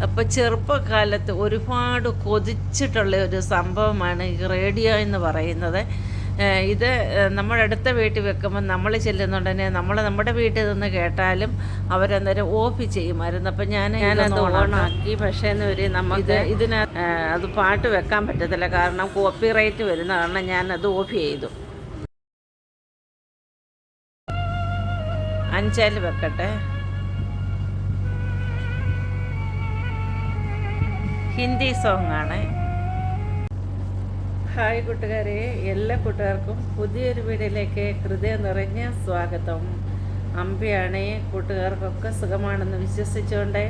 അപ്പോൾ ചെറുപ്പകാലത്ത് ഒരുപാട് കൊതിച്ചിട്ടുള്ള ഒരു സംഭവമാണ് ഈ റേഡിയോ എന്ന് പറയുന്നത്. ഇത് നമ്മുടെ അടുത്ത വീട്ടിൽ വെക്കുമ്പോൾ നമ്മൾ ചെല്ലുന്നുണ്ടെങ്കിൽ നമ്മുടെ വീട്ടിൽ നിന്ന് കേട്ടാലും അവരന്നേരം ഓഫ് ചെയ്യുമായിരുന്നു. അപ്പം ഞാനത് ഓണാക്കി. പക്ഷേ നമുക്ക് അത് പാട്ട് വെക്കാൻ പറ്റത്തില്ല, കാരണം കോപ്പിറൈറ്റ് വരുന്ന കാരണം ഞാനത് ഓഫ് ചെയ്തു. 5 വെക്കട്ടെ. ഹിന്ദി സോങ് ആണ്. ഹായ് കൂട്ടുകാരെ, എല്ലാ കൂട്ടുകാർക്കും പുതിയൊരു വീഡിയോയിലേക്ക് ഹൃദയം നിറഞ്ഞ സ്വാഗതം. അമ്പയാണ്. കൂട്ടുകാർക്കൊക്കെ സുഖമാണെന്ന് വിശ്വസിച്ചുകൊണ്ട്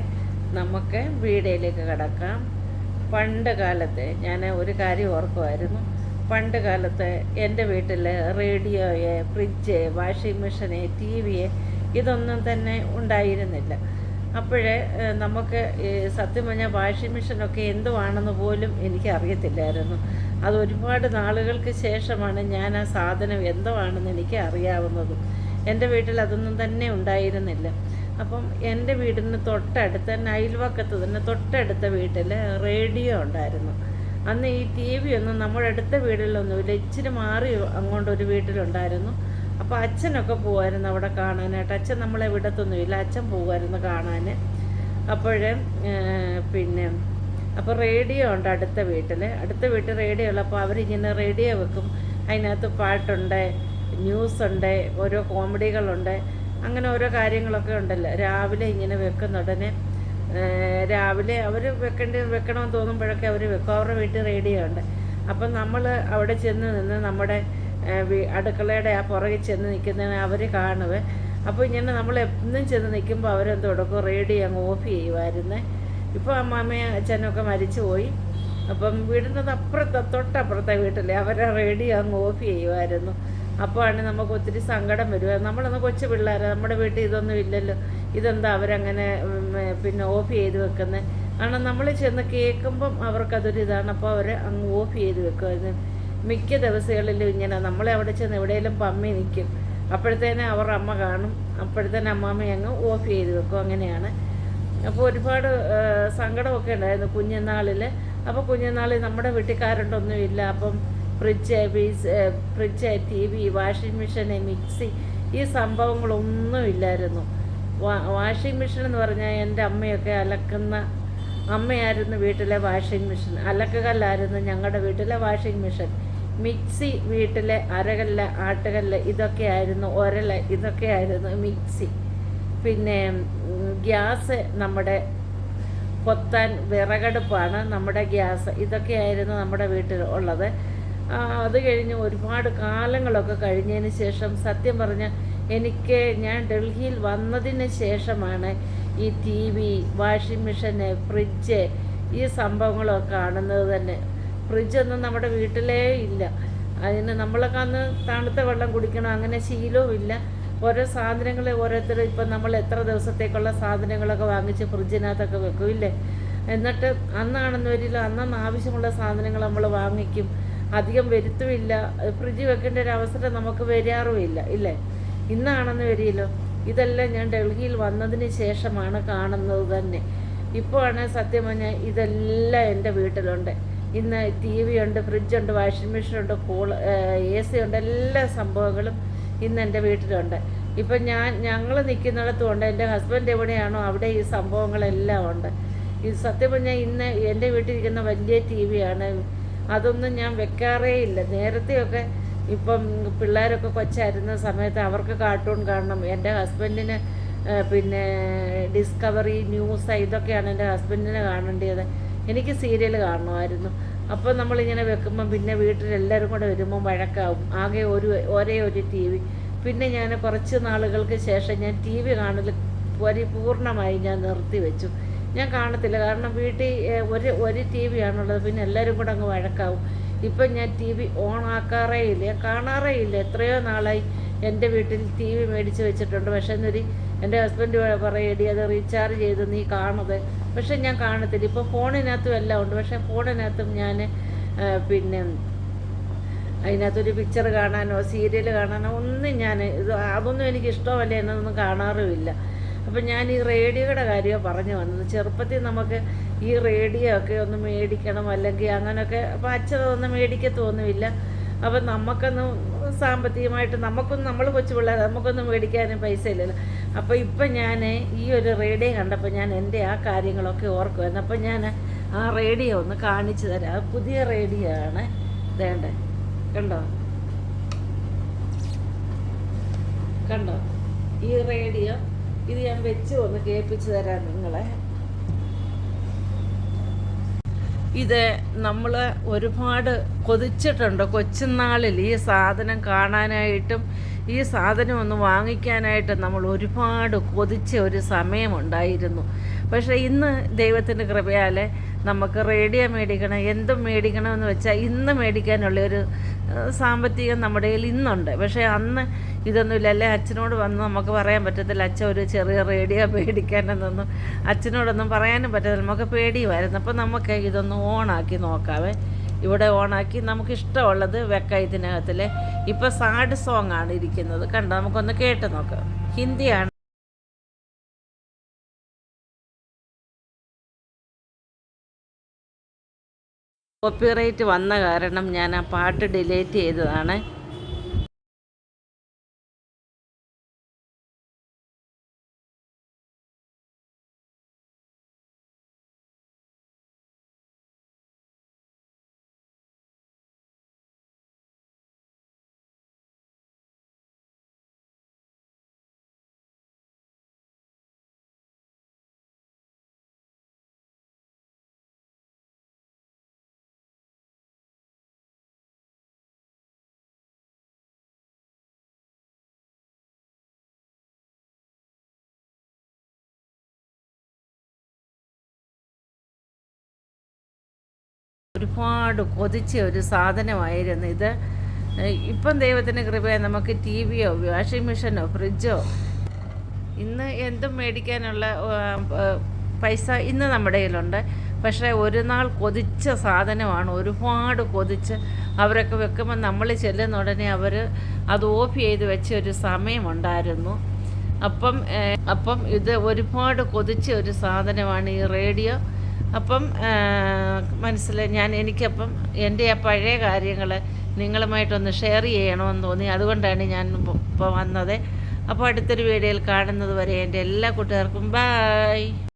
നമുക്ക് വീഡിയോയിലേക്ക് കടക്കാം. പണ്ട് കാലത്ത് ഞാൻ ഒരു കാര്യം ഓർക്കുമായിരുന്നു. പണ്ട് കാലത്ത് എൻ്റെ വീട്ടിൽ റേഡിയോയെ, ഫ്രിഡ്ജ്, വാഷിംഗ് മെഷീന്, TV ഇതൊന്നും തന്നെ ഉണ്ടായിരുന്നില്ല. അപ്പോഴേ നമുക്ക് സത്യം പറഞ്ഞാൽ വാഷിംഗ് മെഷീനൊക്കെ എന്തുവാണെന്ന് പോലും എനിക്ക് അറിയത്തില്ലായിരുന്നു. അത് ഒരുപാട് നാളുകൾക്ക് ശേഷമാണ് ഞാൻ ആ സാധനം എന്തുവാണെന്ന് എനിക്ക് അറിയാവുന്നതും. എൻ്റെ വീട്ടിൽ അതൊന്നും തന്നെ ഉണ്ടായിരുന്നില്ല. അപ്പം എൻ്റെ വീടിന് തൊട്ടടുത്ത് തന്നെ, അയൽവക്കത്ത് തന്നെ തൊട്ടടുത്ത വീട്ടിൽ റേഡിയോ ഉണ്ടായിരുന്നു. അന്ന് ഈ TV ഒന്നും നമ്മുടെ അടുത്ത വീട്ടിലൊന്നുമില്ല, ഇച്ചിരി മാറി അങ്ങോട്ടൊരു വീട്ടിലുണ്ടായിരുന്നു. അപ്പോൾ അച്ഛനൊക്കെ പോകുമായിരുന്നു അവിടെ കാണാനായിട്ട്. അച്ഛൻ നമ്മളെ വിടത്തൊന്നുമില്ല, അച്ഛൻ പോകുമായിരുന്നു കാണാൻ. അപ്പോഴേ അപ്പോൾ റേഡിയോ ഉണ്ട് അടുത്ത വീട്ടിൽ റേഡിയോ ഉള്ളപ്പോൾ അവരിങ്ങനെ റേഡിയോ വെക്കും. അതിനകത്ത് പാട്ടുണ്ട്, ന്യൂസുണ്ട്, ഓരോ കോമഡികളുണ്ട്, അങ്ങനെ ഓരോ കാര്യങ്ങളൊക്കെ ഉണ്ടല്ലോ. രാവിലെ ഇങ്ങനെ വെക്കുന്ന ഉടനെ രാവിലെ അവർ വെക്കണമെന്ന് തോന്നുമ്പോഴൊക്കെ അവർ വെക്കും. അവരുടെ വീട്ടിൽ റേഡിയോ ഉണ്ട്. അപ്പം നമ്മൾ അവിടെ ചെന്ന് നിന്ന് നമ്മുടെ അടുക്കളയുടെ ആ പുറകിൽ ചെന്ന് നിൽക്കുന്നതിന് അവർ കാണുവേ. അപ്പോൾ ഇങ്ങനെ നമ്മൾ എന്നും ചെന്ന് നിൽക്കുമ്പോൾ അവരെന്ത് കൊടുക്കും, റേഡിയോ അങ്ങ് ഓഫ് ചെയ്യുമായിരുന്നേ. ഇപ്പോൾ അമ്മാമ്മയും അച്ഛനൊക്കെ മരിച്ചു പോയി. അപ്പം വീടിൻ്റെ തൊട്ടപ്പുറത്തെ വീട്ടിലെ അവരെ റേഡിയോ അങ്ങ് ഓഫ് ചെയ്യുമായിരുന്നു. അപ്പോൾ നമുക്ക് ഒത്തിരി സങ്കടം വരുക. നമ്മളൊന്ന് കൊച്ചു പിള്ളേരെ, നമ്മുടെ വീട്ടിൽ ഇതൊന്നും ഇല്ലല്ലോ, ഇതെന്താ അവരങ്ങനെ ഓഫ് ചെയ്ത് വെക്കുന്നത്. കാരണം നമ്മൾ ചെന്ന് കേൾക്കുമ്പം അവർക്കതൊരു ഇതാണ്. അപ്പോൾ അവർ അങ്ങ് ഓഫ് ചെയ്ത് വെക്കുമായിരുന്നു. മിക്ക ദിവസങ്ങളിലും ഇങ്ങനെ നമ്മളെ അവിടെ ചെന്ന് എവിടെയെങ്കിലും പമ്മി നിൽക്കും. അപ്പോഴത്തേനെ അവർ അമ്മ കാണും, അപ്പോഴത്തേനെ അമ്മാമ്മ അങ്ങ് ഓഫ് ചെയ്ത് വെക്കും. അങ്ങനെയാണ്. അപ്പോൾ ഒരുപാട് സങ്കടമൊക്കെ ഉണ്ടായിരുന്നു കുഞ്ഞുനാളിൽ. അപ്പോൾ കുഞ്ഞുനാളിൽ നമ്മുടെ വീട്ടുകാരുണ്ടൊന്നുമില്ല. അപ്പം fridge, TV, washing machine, mixie ഈ സംഭവങ്ങളൊന്നും ഇല്ലായിരുന്നു. വാഷിംഗ് മെഷീൻ എന്ന് പറഞ്ഞാൽ എൻ്റെ അമ്മയൊക്കെ അലക്കുന്ന അമ്മയായിരുന്നു വീട്ടിലെ വാഷിംഗ് മെഷീൻ. അലക്കുകല്ലായിരുന്നു ഞങ്ങളുടെ വീട്ടിലെ വാഷിംഗ് മെഷീൻ. മിക്സി വീട്ടിലെ അരകല്ല്, ആട്ടുകല്ല് ഇതൊക്കെയായിരുന്നു. ഇതൊക്കെയായിരുന്നു മിക്സി. പിന്നെ ഗ്യാസ്, നമ്മുടെ പൊത്താൻ വിറകടുപ്പാണ് നമ്മുടെ ഗ്യാസ്. ഇതൊക്കെയായിരുന്നു നമ്മുടെ വീട്ടിൽ ഉള്ളത്. അത് കഴിഞ്ഞ് ഒരുപാട് കാലങ്ങളൊക്കെ കഴിഞ്ഞതിന് ശേഷം, സത്യം പറഞ്ഞാൽ ഞാൻ ഡൽഹിയിൽ വന്നതിന് ശേഷമാണ് ഈ TV, വാഷിംഗ് മെഷീൻ, ഫ്രിഡ്ജ് ഈ സംഭവങ്ങളൊക്കെ കാണുന്നത് തന്നെ. ഫ്രിഡ്ജൊന്നും നമ്മുടെ വീട്ടിലേ ഇല്ല. അതിന് നമ്മളൊക്കെ അന്ന് തണുത്ത വെള്ളം കുടിക്കണം, അങ്ങനെ ശീലവും ഇല്ല. ഓരോ സാധനങ്ങൾ ഓരോരുത്തർ ഇപ്പം നമ്മൾ എത്ര ദിവസത്തേക്കുള്ള സാധനങ്ങളൊക്കെ വാങ്ങിച്ച് ഫ്രിഡ്ജിനകത്തൊക്കെ വെക്കും ഇല്ലേ. എന്നിട്ട് അന്നാണെന്ന് വരില്ല, അന്നന്ന് ആവശ്യമുള്ള സാധനങ്ങൾ നമ്മൾ വാങ്ങിക്കും, അധികം വരുത്തുമില്ല. ഫ്രിഡ്ജ് വെക്കേണ്ട ഒരു അവസരം നമുക്ക് വരാറുമില്ല ഇല്ലേ. ഇന്നാണെന്ന് വരില്ലോ. ഇതെല്ലാം ഞാൻ ഡൽഹിയിൽ വന്നതിന് ശേഷമാണ് കാണുന്നത് തന്നെ. ഇപ്പോൾ ആണ് സത്യം പറഞ്ഞാൽ ഇതെല്ലാം എൻ്റെ വീട്ടിലുണ്ട്. ഇന്ന് TV ഉണ്ട്, ഫ്രിഡ്ജുണ്ട്, വാഷിംഗ് മെഷീനുണ്ട്, AC ഉണ്ട്, എല്ലാ സംഭവങ്ങളും ഇന്ന് എൻ്റെ വീട്ടിലുണ്ട്. ഇപ്പം ഞങ്ങൾ നിൽക്കുന്നിടത്തും ഉണ്ട്. എൻ്റെ ഹസ്ബൻഡ് എവിടെയാണോ അവിടെ ഈ സംഭവങ്ങളെല്ലാം ഉണ്ട്. ഇത് സത്യം പറഞ്ഞാൽ ഇന്ന് എൻ്റെ വീട്ടിലിരിക്കുന്ന വലിയ TV ആണ്. അതൊന്നും ഞാൻ വെക്കാറേ ഇല്ല. നേരത്തെയൊക്കെ ഇപ്പം പിള്ളേരൊക്കെ കൊച്ചായിരുന്ന സമയത്ത് അവർക്ക് കാർട്ടൂൺ കാണണം. എൻ്റെ ഹസ്ബൻഡിന് ഡിസ്കവറി, ന്യൂസ് ഇതൊക്കെയാണ് എൻ്റെ ഹസ്ബൻഡിന് കാണേണ്ടത്. എനിക്ക് സീരിയൽ കാണണമായിരുന്നു. അപ്പോൾ നമ്മളിങ്ങനെ വെക്കുമ്പം പിന്നെ വീട്ടിലെല്ലാവരും കൂടെ വരുമ്പോൾ വഴക്കാവും. ആകെ ഒരേ ഒരു TV. പിന്നെ ഞാൻ കുറച്ച് നാളുകൾക്ക് ശേഷം ഞാൻ TV കാണൽ പൂർണ്ണമായി ഞാൻ നിർത്തിവെച്ചു. ഞാൻ കാണത്തില്ല, കാരണം വീട്ടിൽ ഒരു TV ആണുള്ളത്. പിന്നെ എല്ലാവരും കൂടെ അങ്ങ് വഴക്കാവും. ഇപ്പം ഞാൻ TV ഓൺ ആക്കാറേ ഇല്ല, കാണാറേ ഇല്ല. എത്രയോ നാളായി എൻ്റെ വീട്ടിൽ TV മേടിച്ച് വെച്ചിട്ടുണ്ട്. പക്ഷേ എൻ്റെ ഹസ്ബൻഡ് പറയടി അത് റീചാർജ് ചെയ്ത് നീ കാണുന്നത്. പക്ഷെ ഞാൻ കാണത്തില്ല. ഇപ്പോൾ ഫോണിനകത്തും എല്ലാം ഉണ്ട്. പക്ഷേ ഫോണിനകത്തും ഞാൻ അതിനകത്തൊരു പിക്ചർ കാണാനോ സീരിയൽ കാണാനോ ഒന്നും അതൊന്നും എനിക്ക് ഇഷ്ടമല്ല, എന്നൊന്നും കാണാറുമില്ല. അപ്പം ഞാൻ ഈ റേഡിയോയുടെ കാര്യമാണ് പറഞ്ഞു വന്നത്. ചെറുപ്പത്തിൽ നമുക്ക് ഈ റേഡിയോ ഒക്കെ ഒന്ന് മേടിക്കണം, അല്ലെങ്കിൽ അങ്ങനെയൊക്കെ. അപ്പോൾ അച്ഛനതൊന്നും മേടിക്കത്തൊന്നുമില്ല. അപ്പം നമുക്കൊന്നും സാമ്പത്തികമായിട്ട് നമ്മൾ കൊച്ചു പിള്ളേർ, നമുക്കൊന്നും മേടിക്കാനും പൈസ ഇല്ലല്ലോ. അപ്പോൾ ഇപ്പം ഞാൻ ഈ ഒരു റേഡിയോ കണ്ടപ്പോൾ ഞാൻ എൻ്റെ ആ കാര്യങ്ങളൊക്കെ ഓർക്കുമായിരുന്നു. അപ്പം ഞാൻ ആ റേഡിയോ ഒന്ന് കാണിച്ചു തരാം. അത് പുതിയ റേഡിയോ ആണ്. വേണ്ടേ, കണ്ടോ കണ്ടോ ഈ റേഡിയോ. ഇത് ഞാൻ വെച്ച് ഒന്ന് കേൾപ്പിച്ചു തരാം നിങ്ങളെ. ഇത് നമ്മൾ ഒരുപാട് കൊതിച്ചിട്ടുണ്ട് കൊച്ചുനാളിൽ ഈ സാധനം കാണാനായിട്ടും ഈ സാധനം ഒന്ന് വാങ്ങിക്കാനായിട്ടും നമ്മൾ ഒരുപാട് കൊതിച്ച ഒരു സമയമുണ്ടായിരുന്നു. പക്ഷേ ഇന്ന് ദൈവത്തിൻ്റെ കൃപയാൽ നമുക്ക് റേഡിയോ മേടിക്കണം, എന്തും മേടിക്കണമെന്ന് വെച്ചാൽ ഇന്ന് മേടിക്കാനുള്ളൊരു സാമ്പത്തികം നമ്മുടെ കയ്യിൽ ഇന്നുണ്ട്. പക്ഷേ അന്ന് ഇതൊന്നുമില്ല. അല്ലേ അച്ഛനോട് വന്ന് നമുക്ക് പറയാൻ പറ്റത്തില്ല, അച്ഛൻ ഒരു ചെറിയ റേഡിയോ മേടിക്കാനെന്നൊന്നും അച്ഛനോടൊന്നും പറയാനും പറ്റത്തില്ല. നമുക്ക് പേടിയുമായിരുന്നു. അപ്പോൾ നമുക്ക് ഇതൊന്ന് ഓണാക്കി നോക്കാവേ. ഇവിടെ ഓണാക്കി നമുക്കിഷ്ടമുള്ളത് വെക്കാം ഇതിനകത്തിൽ. ഇപ്പോൾ സാഡ് സോങ് ആണ് ഇരിക്കുന്നത്, കണ്ടോ. നമുക്കൊന്ന് കേട്ട് നോക്കാം. ഹിന്ദിയാണ്. കോപ്പിറൈറ്റ് വന്ന കാരണം ഞാൻ ആ പാട്ട് ഡിലീറ്റ് ചെയ്തതാണ്. ഒരുപാട് കൊതിച്ച ഒരു സാധനമായിരുന്നു ഇത്. ഇപ്പം ദൈവത്തിൻ്റെ കൃപയെ നമുക്ക് ടി വിയോ വാഷിംഗ് മെഷീനോ ഫ്രിഡ്ജോ ഇന്ന് എന്തും മേടിക്കാനുള്ള പൈസ ഇന്ന് നമ്മുടെ കയ്യിലുണ്ട്. പക്ഷേ ഒരു നാൾ കൊതിച്ച സാധനമാണ്. ഒരുപാട് കൊതിച്ച് അവരൊക്കെ വെക്കുമ്പോൾ നമ്മൾ ചെല്ലുന്ന ഉടനെ അവർ അത് ഓഫ് ചെയ്ത് വെച്ച ഒരു സമയമുണ്ടായിരുന്നു. അപ്പം ഇത് ഒരുപാട് കൊതിച്ച ഒരു സാധനമാണ് ഈ റേഡിയോ. അപ്പം എനിക്കപ്പം എൻ്റെ ആ പഴയ കാര്യങ്ങൾ നിങ്ങളുമായിട്ടൊന്ന് ഷെയർ ചെയ്യണമെന്ന് തോന്നി. അതുകൊണ്ടാണ് ഞാൻ ഇപ്പോൾ വന്നത്. അപ്പോൾ അടുത്തൊരു വീഡിയോയിൽ കാണുന്നത് വരെ എൻ്റെ എല്ലാ കൂട്ടുകാർക്കും ബായ്.